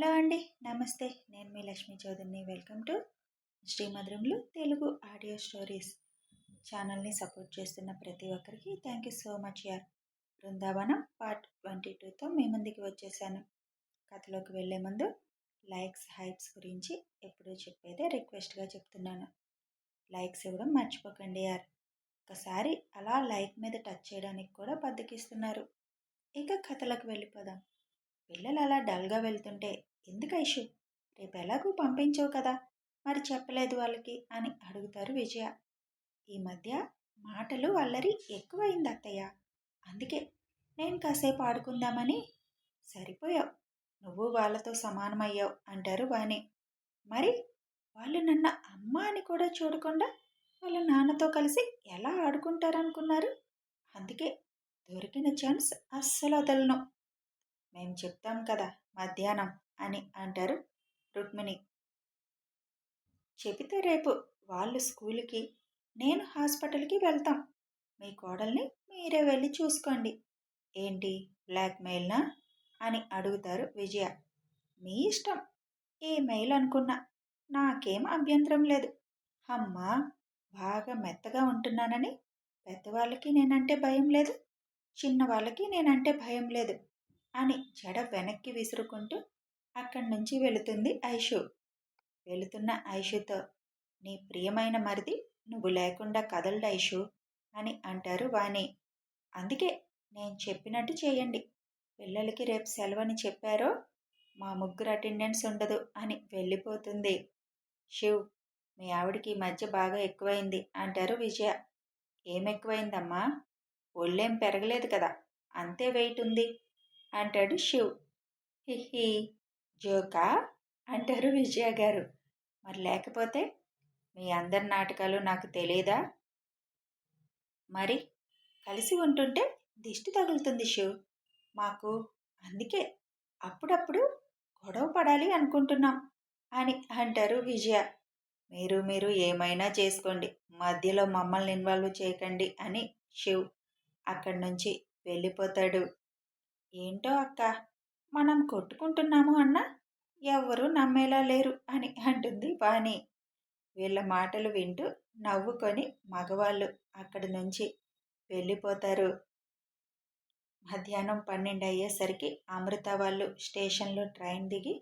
Hello అండి. నమస్తే. నేను మీ లక్ష్మీ చౌదరిని. Welcome to Srimadhuramulu Telugu audio stories ఛానల్ని సపోర్ట్ చేస్తున్న ప్రతి ఒక్కరికి థ్యాంక్ యూ సో మచ్ యార్. బృందావనం పార్ట్ 22తో మీ ముందుకి వచ్చేసాను. కథలోకి వెళ్ళే ముందు లైక్స్ హైప్స్ గురించి ఎప్పుడూ చెప్పేదే రిక్వెస్ట్గా చెప్తున్నాను. లైక్స్ ఇవ్వడం మర్చిపోకండి యార్. ఒకసారి అలా లైక్ మీద టచ్ చేయడానికి కూడా బద్దకిస్తున్నారు. ఇక కథలకు వెళ్ళిపోదాం. పిల్లలు అలా డల్గా వెళ్తుంటే ఎందుకు ఐషు, రేపు ఎలాగూ పంపించవు కదా, మరి చెప్పలేదు వాళ్ళకి అని అడుగుతారు విజయ. ఈ మధ్య మాటలు అల్లరి ఎక్కువైంది అత్తయ్య, అందుకే నేను కాసేపు ఆడుకుందామని. సరిపోయావు, నువ్వు వాళ్ళతో సమానమయ్యావు అంటారు వాణి. మరి వాళ్ళు నన్ను అమ్మ అని కూడా చూడకుండా వాళ్ళ నాన్నతో కలిసి ఎలా ఆడుకుంటారనుకున్నారు? అందుకే దొరికిన ఛాన్స్ అస్సలు వదలను. మేము చెప్తాం కదా మధ్యాహ్నం అని అంటారు రుక్మిణి. చెబితే రేపు వాళ్ళు స్కూల్కి, నేను హాస్పిటల్కి వెళ్తాం. మీ కోడల్ని మీరే వెళ్ళి చూసుకోండి. ఏంటి బ్లాక్మెయిల్నా అని అడుగుతారు విజయ. మీ ఇష్టం, ఏ మెయిల్ అనుకున్నా నాకేం అభ్యంతరం లేదు. అమ్మా, బాగా మెత్తగా ఉంటున్నానని పెద్దవాళ్ళకి నేనంటే భయం లేదు, చిన్నవాళ్ళకి నేనంటే భయం లేదు అని జడ వెనక్కి విసురుకుంటూ అక్కడి నుంచి వెళుతుంది ఐషు. వెళుతున్న ఐషుతో, నీ ప్రియమైన మరిది నువ్వు లేకుండా కదలడు ఐషు అని అంటారు వాణి. అందుకే నేను చెప్పినట్టు చేయండి. పిల్లలకి రేపు సెలవని చెప్పారో మా ముగ్గురు అటెండెన్స్ ఉండదు అని వెళ్ళిపోతుంది. శివ్, మీ ఆవిడికి ఈ మధ్య బాగా ఎక్కువైంది అంటారు విజయ. ఏం ఎక్కువైందమ్మా? ఒళ్ళేం పెరగలేదు కదా, అంతే వెయిట్ ఉంది అంటాడు శివ్. హిహి, జోకా అంటారు విజయ గారు. మరి లేకపోతే మీ అందరి నాటకాలు నాకు తెలియదా? మరి కలిసి ఉంటుంటే దిష్టి తగులుతుంది శివ్ మాకు, అందుకే అప్పుడప్పుడు గొడవ పడాలి అనుకుంటున్నాం అని అంటారు విజయ. మీరు ఏమైనా చేసుకోండి, మధ్యలో మమ్మల్ని ఇన్వాల్వ్ చేయకండి అని శివ్ అక్కడి నుంచి వెళ్ళిపోతాడు. ఏంటో అక్క, మనం కొట్టుకుంటున్నాము అన్నా ఎవ్వరూ నమ్మేలా లేరు అని అంటుంది వాణి. వీళ్ళ మాటలు వింటూ నవ్వుకొని మగవాళ్ళు అక్కడి నుంచి వెళ్ళిపోతారు. మధ్యాహ్నం 12 అయ్యేసరికి అమృత వాళ్ళు స్టేషన్లో ట్రైన్ దిగి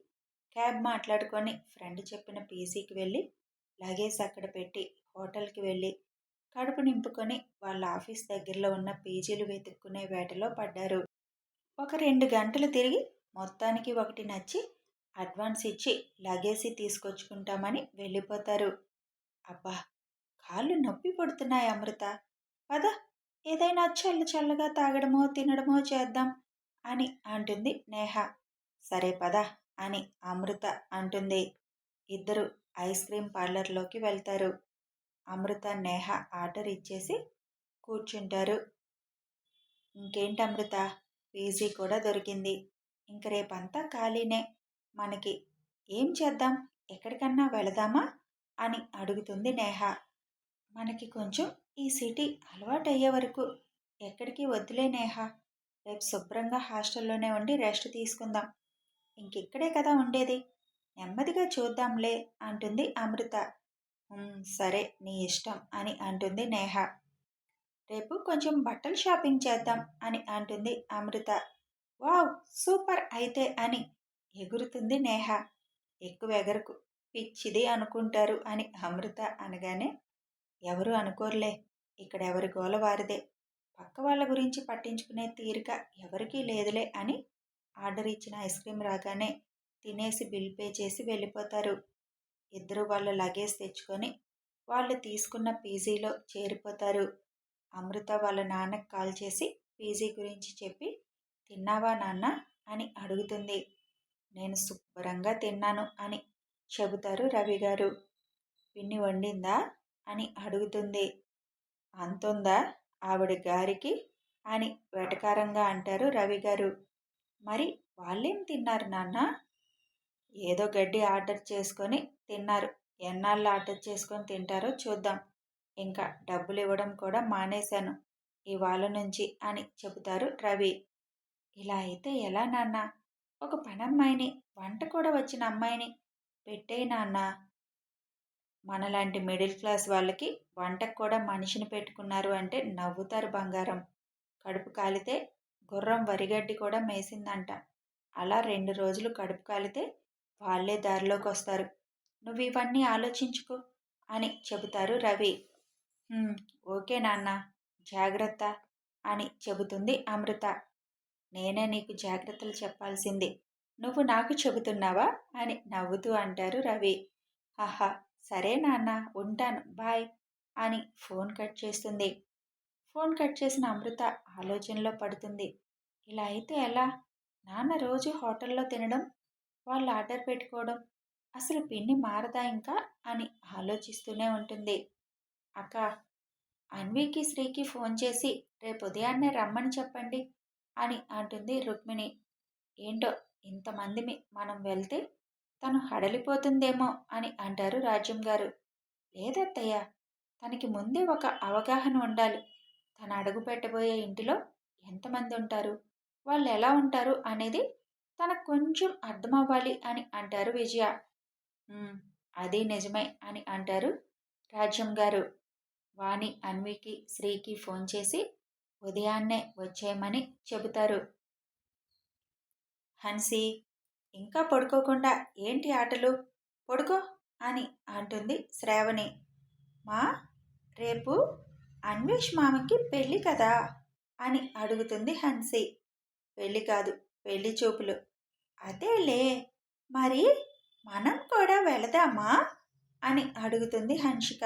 క్యాబ్ మాట్లాడుకొని ఫ్రెండ్ చెప్పిన పీజీకి వెళ్ళి లగేజ్ అక్కడ పెట్టి హోటల్కి వెళ్ళి కడుపు నింపుకొని వాళ్ళ ఆఫీస్ దగ్గరలో ఉన్న పీజీలు వెతుక్కునే వేటలో పడ్డారు. ఒక 2 గంటలు తిరిగి మొత్తానికి ఒకటి నచ్చి అడ్వాన్స్ ఇచ్చి లగేజీ తీసుకొచ్చుకుంటామని వెళ్ళిపోతారు. అబ్బా, కాళ్ళు నొప్పి పడుతున్నాయి అమృత, పద ఏదైనా చల్లగా తాగడమో తినడమో చేద్దాం అని అంటుంది నేహ. సరే పద అని అమృత అంటుంది. ఇద్దరు ఐస్ క్రీమ్ పార్లర్లోకి వెళ్తారు. అమృత నేహ ఆర్డర్ ఇచ్చేసి కూర్చుంటారు. ఇంకేంటి అమృత, పీజీ కూడా దొరికింది, ఇంక రేపంతా ఖాళీనే, మనకి ఏం చేద్దాం, ఎక్కడికన్నా వెళదామా అని అడుగుతుంది నేహ. మనకి కొంచెం ఈ సిటీ అలవాటు అయ్యే వరకు ఎక్కడికి వద్దులే నేహ, రేపు శుభ్రంగా హాస్టల్లోనే ఉండి రెస్ట్ తీసుకుందాం, ఇంకిక్కడే కదా ఉండేది, నెమ్మదిగా చూద్దాంలే అంటుంది అమృత. సరే నీ ఇష్టం అని అంటుంది నేహ. రేపు కొంచెం బట్టలు షాపింగ్ చేద్దాం అని అంటుంది అమృత. వావ్ సూపర్ అయితే అని ఎగురుతుంది నేహ. ఎక్కువ ఎగరకు, పిచ్చిది అనుకుంటారు అని అమృత అనగానే, ఎవరు అనుకోరులే, ఇక్కడ ఎవరి గోల వారిదే, పక్క వాళ్ళ గురించి పట్టించుకునే తీరిక ఎవరికీ లేదులే అని ఆర్డర్ ఇచ్చిన ఐస్ క్రీమ్ రాగానే తినేసి బిల్ పే చేసి వెళ్ళిపోతారు. ఇద్దరు వాళ్ళ లగేజ్ తెచ్చుకొని వాళ్ళు తీసుకున్న పీజీలో చేరిపోతారు. అమృత వాళ్ళ నాన్నకు కాల్ చేసి పీజీ గురించి చెప్పి, తిన్నావా నాన్న అని అడుగుతుంది. నేను శుభ్రంగా తిన్నాను అని చెబుతారు రవి గారు. పిన్ని వండిందా అని అడుగుతుంది. అంతుందా ఆవిడ గారికి అని వెటకారంగా అంటారు రవి గారు. మరి వాళ్ళేం తిన్నారు నాన్న? ఏదో గడ్డి ఆర్డర్ చేసుకొని తిన్నారు, ఎన్నాళ్ళు ఆర్డర్ చేసుకొని తింటారో చూద్దాం, ఇంకా డబ్బులు ఇవ్వడం కూడా మానేశాను ఇవాళ నుంచి అని చెబుతారు రవి. ఇలా అయితే ఎలా నాన్న, ఒక పనమ్మాయిని, వంట కూడా వచ్చిన అమ్మాయిని పెట్టేయి నాన్న. మనలాంటి మిడిల్ క్లాస్ వాళ్ళకి వంటకు కూడా మనిషిని పెట్టుకున్నారు అంటే నవ్వుతారు బంగారం. కడుపు కాలితే గుర్రం వరిగడ్డి కూడా మేసిందంట. అలా 2 రోజులు కడుపు కాలితే వాళ్ళే దారిలోకొస్తారు. నువ్వివన్నీ ఆలోచించుకో అని చెబుతారు రవి. "హ్మ్. ఓకే నాన్న. జాగ్రత్త" అని చెబుతుంది అమృత. నేనే నీకు జాగ్రత్తలు చెప్పాల్సింది. నువ్వు నాకు చెబుతున్నావా అని నవ్వుతూ అంటారు రవి. హహ, సరే నాన్న, ఉంటాను, బాయ్ అని ఫోన్ కట్ చేస్తుంది. ఫోన్ కట్ చేసిన అమృత ఆలోచనలో పడుతుంది. ఇలా అయితే ఎలా? నాన్న రోజు హోటల్లో తినడం, వాళ్ళు ఆర్డర్ పెట్టుకోవడం, అసలు పిన్ని మారదా ఇంకా అని ఆలోచిస్తూనే ఉంటుంది. అక్క, అన్వికి శ్రీకి ఫోన్ చేసి రేపు ఉదయాన్నే రమ్మని చెప్పండి అని అంటుంది రుక్మిణి. ఏంటో, ఇంతమంది మనం వెళ్తే తను హడలిపోతుందేమో అని అంటారు రాజ్యం గారు. లేదత్తయ్య, తనకి ముందే ఒక అవగాహన ఉండాలి. తను అడుగు పెట్టబోయే ఇంటిలో ఎంతమంది ఉంటారు, వాళ్ళు ఎలా ఉంటారు అనేది తనకు కొంచెం అర్థమవ్వాలి అని అంటారు విజయ. "ఉమ్, అది నిజమే" అని అంటారు రాజ్యం గారు. వాణి అన్వికి శ్రీకి ఫోన్ చేసి ఉదయాన్నే వచ్చేయమని చెబుతారు. హన్సీ, ఇంకా పడుకోకుండా ఏంటి ఆటలు, పడుకో అని అంటుంది శ్రావణి. మా, రేపు అన్వేష్ మామకి పెళ్ళి కదా అని అడుగుతుంది హన్సీ. పెళ్ళి కాదు, పెళ్లి చూపులు. అదేలే, మరి మనం కూడా వెళదామా అని అడుగుతుంది హన్షిక.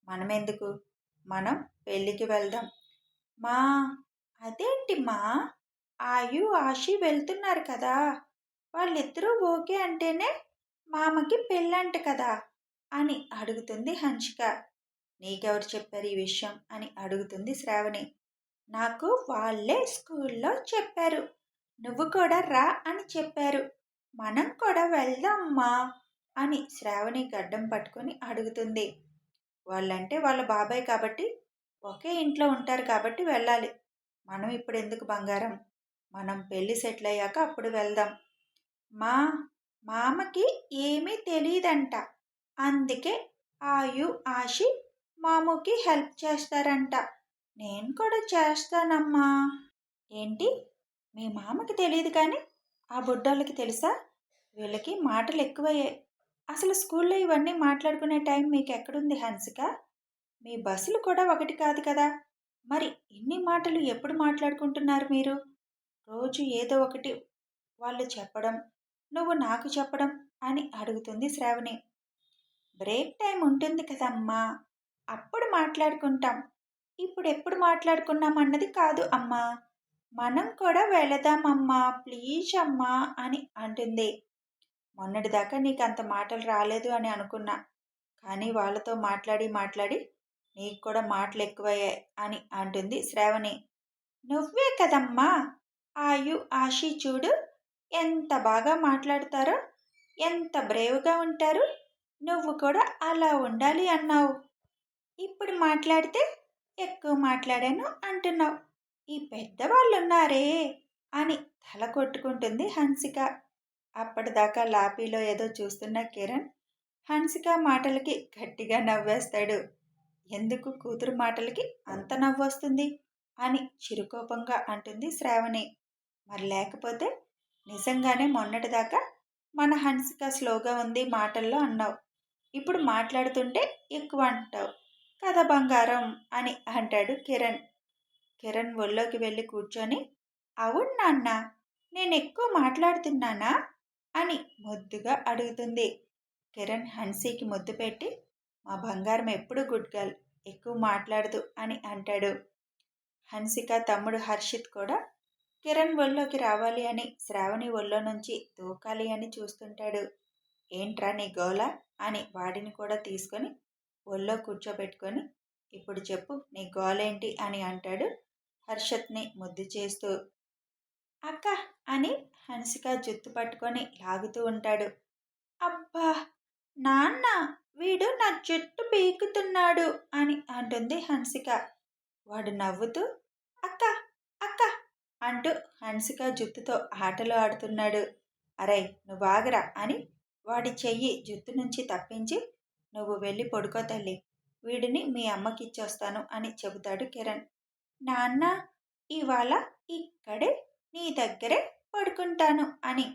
మనమెందుకు, మనం పెళ్ళికి వెళ్దాం. మా, అదేంటి మా, ఆయు ఆశి వెళ్తున్నారు కదా, వాళ్ళిద్దరూ ఓకే అంటేనే మామకి పెళ్ళంట కదా అని అడుగుతుంది హన్షిక. నీకెవరు చెప్పారు ఈ విషయం అని అడుగుతుంది శ్రావణి. నాకు వాళ్ళే స్కూల్లో చెప్పారు. నువ్వు కూడా రా అని చెప్పారు. మనం కూడా వెళ్దామ్మా అని శ్రావణి గడ్డం పట్టుకొని అడుగుతుంది. వాళ్ళంటే వాళ్ళ బాబాయ్ కాబట్టి, ఒకే ఇంట్లో ఉంటారు కాబట్టి వెళ్ళాలి. మనం ఇప్పుడు ఎందుకు బంగారం, మనం పెళ్ళి సెటిల్ అయ్యాక అప్పుడు వెళ్దాం. మా, మామకి ఏమీ తెలియదంట, అందుకే ఆయు ఆశి మాముకి హెల్ప్ చేస్తారంట. నేను కూడా చేస్తానమ్మా. ఏంటి, మీ మామకి తెలియదు కానీ ఆ బుడ్డోళ్ళకి తెలుసా? వీళ్ళకి మాటలు ఎక్కువయ్యాయి. అసలు స్కూల్లో ఇవన్నీ మాట్లాడుకునే టైం మీకు ఎక్కడుంది హన్సిక? మీ బస్సులు కూడా ఒకటి కాదు కదా, మరి ఇన్ని మాటలు ఎప్పుడు మాట్లాడుకుంటున్నారు మీరు? రోజు ఏదో ఒకటి వాళ్ళు చెప్పడం, నువ్వు నాకు చెప్పడం అని అడుగుతుంది శ్రావణి. బ్రేక్ టైం ఉంటుంది కదమ్మా, అప్పుడు మాట్లాడుకుంటాం. ఇప్పుడు ఎప్పుడు మాట్లాడుకున్నాం అన్నది కాదు అమ్మా. మనం కూడా వెళదామమ్మా, ప్లీజ్ అమ్మా అని అంటుంది. మొన్నటిదాకా నీకు అంత మాటలు రాలేదు అని అనుకున్నా, కానీ వాళ్ళతో మాట్లాడి మాట్లాడి నీకు కూడా మాటలు ఎక్కువయ్యాయి అని అంటుంది శ్రావణి. నువ్వే కదమ్మా, ఆయు ఆశి చూడు ఎంత బాగా మాట్లాడతారో, ఎంత బ్రేవ్గా ఉంటారు. నువ్వు కూడా అలా ఉండాలి అన్నావు. ఇప్పుడు మాట్లాడితే ఎక్కువ మాట్లాడాను అంటున్నావు. ఈ పెద్దవాళ్ళున్నారే అని తల కొట్టుకుంటుంది హన్సిక. అప్పటిదాకా లాపీలో ఏదో చూస్తున్న కిరణ్ హన్సిక మాటలకి గట్టిగా నవ్వేస్తాడు. ఎందుకు కూతురు మాటలకి అంత నవ్వొస్తుంది అని చిరుకోపంగా అంటుంది శ్రావణి. మరి లేకపోతే నిజంగానే మొన్నటిదాకా మన హన్సిక స్లోగా ఉంది మాటల్లో అన్నావు, ఇప్పుడు మాట్లాడుతుంటే ఎక్కువ అంటావు కదా బంగారం అని అంటాడు కిరణ్. కిరణ్ ఒళ్ళోకి వెళ్ళి కూర్చొని, అవును నాన్న, నేను ఎక్కువ మాట్లాడుతున్నానా అని ముద్దుగా అడుగుతుంది. కిరణ్ హన్సీకి ముద్దు పెట్టి, మా బంగారం ఎప్పుడు గుడ్ గర్ల్, ఎక్కువ మాట్లాడదు అని అంటాడు. హన్సిక తమ్ముడు హర్షిత్ కూడా కిరణ్ ఒళ్ళోకి రావాలి అని, శ్రావణి ఒళ్ళో నుంచి దూకాలి అని చూస్తుంటాడు. ఏంట్రా నీ గోల అని వాడిని కూడా తీసుకొని ఒళ్ళో కూర్చోబెట్టుకొని, ఇప్పుడు చెప్పు నీ గోలేంటి అని అంటాడు హర్షత్ని ముద్దు చేస్తూ. అక్క అని హన్సిక జుత్తు పట్టుకొని లాగుతూ ఉంటాడు. అబ్బా నాన్న, వీడు నా జుట్టు పీకుతున్నాడు అని అంటుంది హన్సిక. వాడు నవ్వుతూ అక్క అక్క అంటూ హన్సిక జుట్టుతో ఆటలు ఆడుతున్నాడు. అరేయ్ నువ్వు ఆగరా అని వాడి చెయ్యి జుత్తు నుంచి తప్పించి, నువ్వు వెళ్ళి పడుకో తల్లి, వీడిని మీ అమ్మకిచ్చేస్తాను అని చెబుతాడు కిరణ్. నాన్న, ఇవాళ ఇక్కడే నీ దగ్గరే పడుకుంటాను అని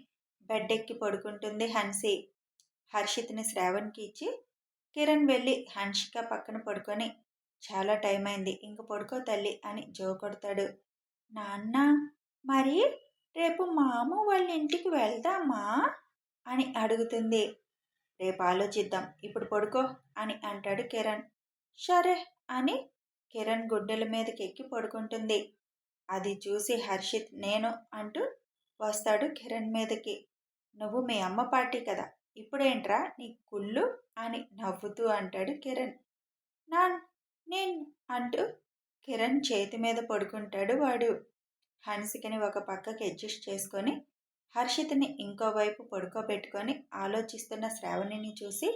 బెడ్డెక్కి పడుకుంటుంది హన్సి. హర్షిత్ని శ్రావణ్కి ఇచ్చి కిరణ్ వెళ్ళి హన్షిక పక్కన పడుకొని, చాలా టైం అయింది, ఇంక పడుకో తల్లి అని జో కొడతాడు. నాన్న, మరి రేపు మామ వాళ్ళ ఇంటికి వెళ్దామా అని అడుగుతుంది. రేపు ఆలోచిద్దాం, ఇప్పుడు పడుకో అని అంటాడు కిరణ్. సరే అని కిరణ్ గుడ్డల మీదకి ఎక్కి పడుకుంటుంది. అది చూసి హర్షిత్ నేను అంటూ వస్తాడు కిరణ్ మీదకి. నువ్వు మీ అమ్మ పార్టీ కదా, ఇప్పుడేంట్రా నీ కుళ్ళు అని నవ్వుతూ అంటాడు కిరణ్. నాన్ నేను అంటూ కిరణ్ చేతి మీద పడుకుంటాడు వాడు. హన్సికని ఒక పక్కకి అడ్జస్ట్ చేసుకొని హర్షిత్ని ఇంకోవైపు పడుకోబెట్టుకొని ఆలోచిస్తున్న శ్రావణిని చూసి,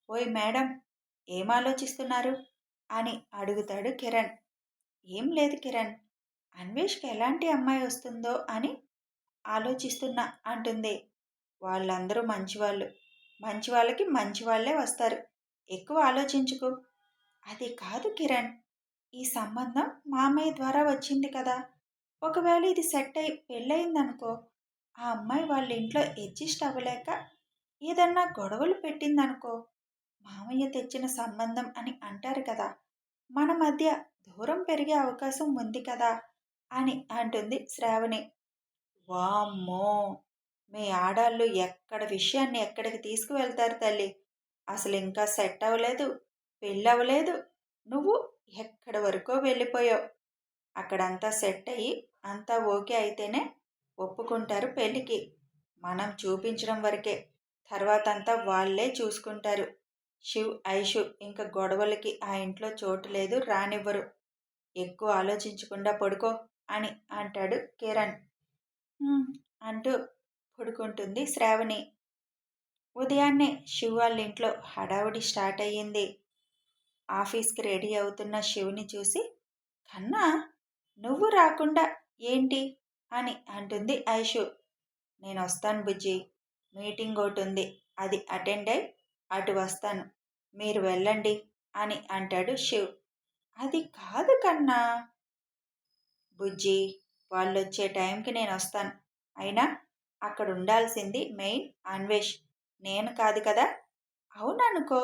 ఓయ్ మేడం, ఏం ఆలోచిస్తున్నారు అని అడుగుతాడు కిరణ్. ఏం లేదు కిరణ్, అన్వేష్కి ఎలాంటి అమ్మాయి వస్తుందో అని ఆలోచిస్తున్నా అంటుంది. వాళ్ళందరూ మంచివాళ్ళు, మంచి వాళ్ళకి మంచి వాళ్ళే వస్తారు, ఎక్కువ ఆలోచించుకో. అది కాదు కిరణ్, ఈ సంబంధం మామయ్య ద్వారా వచ్చింది కదా, ఒకవేళ ఇది సెట్ అయి పెళ్ళయిందనుకో, ఆ అమ్మాయి వాళ్ళ ఇంట్లో అడ్జస్ట్ అవ్వలేక ఏదన్నా గొడవలు పెట్టిందనుకో, మామయ్య తెచ్చిన సంబంధం అని అంటారు కదా, మన మధ్య దూరం పెరిగే అవకాశం ఉంది కదా అని అంటుంది శ్రావణి. వామ్మో, మీ ఆడాళ్ళు ఎక్కడ విషయాన్ని ఎక్కడికి తీసుకువెళ్తారు తల్లి, అసలు ఇంకా సెట్ అవ్వలేదు, పెళ్ళవలేదు, నువ్వు ఎక్కడి వరకో వెళ్ళిపోయావు. అక్కడంతా సెట్ అయ్యి అంతా ఓకే అయితేనే ఒప్పుకుంటారు పెళ్ళికి. మనం చూపించడం వరకే, తర్వాత అంతా వాళ్ళే చూసుకుంటారు. శివ్, ఐషు ఇంకా గొడవలకి ఆ ఇంట్లో చోటు లేదు, రానివ్వరు. ఎక్కువ ఆలోచించకుండా పడుకో అని అంటాడు కిరణ్. అంటూ పడుకుంటుంది శ్రావణి. ఉదయాన్నే శివ్ వాళ్ళ ఇంట్లో హడావుడి స్టార్ట్ అయ్యింది. ఆఫీస్కి రెడీ అవుతున్న శివ్ని చూసి, కన్నా నువ్వు రాకుండా ఏంటి అని అంటుంది ఐషు. నేను వస్తాను బుజ్జి, మీటింగ్ ఒకటి ఉంది, అది అటెండ్ అయి అటు వస్తాను, మీరు వెళ్ళండి అని అంటాడు శివ్. అది కాదు కన్నా. బుజ్జి, వాళ్ళు వచ్చే టైంకి నేను వస్తాను, అయినా అక్కడ ఉండాల్సింది మెయిన్ అన్వేష్, నేను కాదు కదా. అవుననుకో,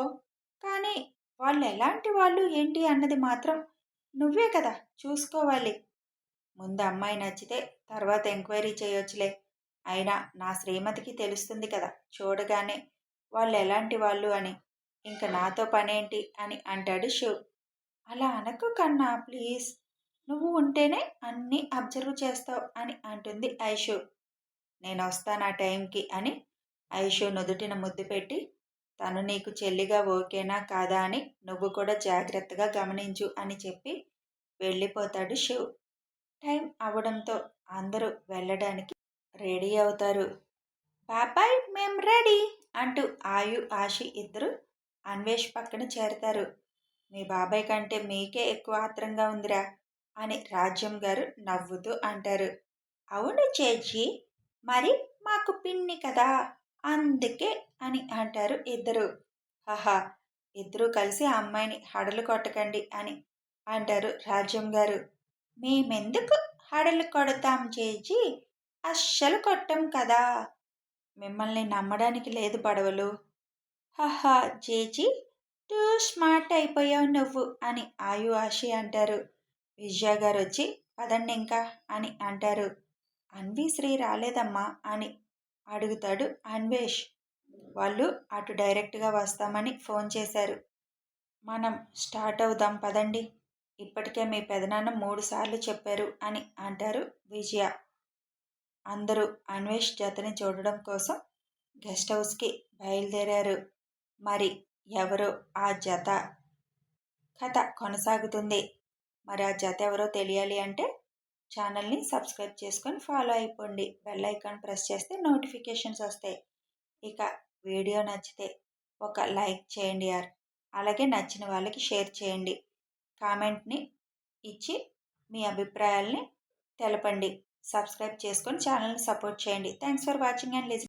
కానీ వాళ్ళు ఎలాంటి వాళ్ళు ఏంటి అన్నది మాత్రం నువ్వే కదా చూసుకోవాలి. ముందు అమ్మాయి నచ్చితే తర్వాత ఎంక్వైరీ చేయొచ్చులే, అయినా నా శ్రీమతికి తెలుస్తుంది కదా చూడగానే వాళ్ళు ఎలాంటి వాళ్ళు అని, ఇంకా నాతో పనేంటి అని అంటాడు శివ్. అలా అనకు కన్నా ప్లీజ్, నువ్వు ఉంటేనే అన్నీ అబ్జర్వ్ చేస్తావు అని అంటుంది ఐషు. నేను వస్తాను ఆ టైంకి అని ఐషు నుదుటిన ముద్దు పెట్టి, తను నీకు చెల్లిగా ఓకేనా కాదా అని నువ్వు కూడా జాగ్రత్తగా గమనించు అని చెప్పి వెళ్ళిపోతాడు శివ్. టైం అవడంతో అందరూ వెళ్ళడానికి రెడీ అవుతారు. బాబాయ్ మేం రెడీ అంటూ ఆయు, ఆశి ఇద్దరు అన్వేష్ పక్కన చేరతారు. మీ బాబాయ్ కంటే మీకే ఎక్కువ ఆత్రంగా ఉందిరా అని రాజ్యం గారు నవ్వుతూ అంటారు. అవును చేచి, మరి మాకు పిన్ని కదా అందుకే అని అంటారు ఇద్దరు. హహా, ఇద్దరూ కలిసి ఆ అమ్మాయిని హడలు కొట్టకండి అని అంటారు రాజ్యం గారు. మేమెందుకు హడలు కొడతాం చేచి, అస్సలు కొట్టం కదా. మిమ్మల్ని నమ్మడానికి లేదు పడవలు. హహా చేచి, టూ స్మార్ట్ అయిపోయావు నువ్వు అని ఆయు, ఆశి అంటారు. విజయ గారు వచ్చి పదండి ఇంకా అని అంటారు. అన్వీశ్రీ రాలేదమ్మా అని అడుగుతాడు అన్వేష్. వాళ్ళు అటు డైరెక్ట్గా వస్తామని ఫోన్ చేశారు, మనం స్టార్ట్ అవుదాం పదండి, ఇప్పటికే మీ పెదనాన్న 3 సార్లు చెప్పారు అని అంటారు విజయ. అందరూ అన్వేష్ జతని చూడడం కోసం గెస్ట్ హౌస్కి బయలుదేరారు. మరి ఎవరో ఆ జత కథ కొనసాగుతుంది. మరి ఆ జత ఎవరో తెలియాలి అంటే ఛానల్ని సబ్స్క్రైబ్ చేసుకొని ఫాలో అయిపోండి. బెల్ ఐకాన్ ప్రెస్ చేస్తే నోటిఫికేషన్స్ వస్తాయి. ఇక వీడియో నచ్చితే ఒక లైక్ చేయండి యార్, అలాగే నచ్చిన వాళ్ళకి షేర్ చేయండి. కామెంట్ని ఇచ్చి మీ అభిప్రాయాల్ని తెలపండి. సబ్స్క్రైబ్ చేసుకొని ఛానల్ని సపోర్ట్ చేయండి. Thanks for watching and listening.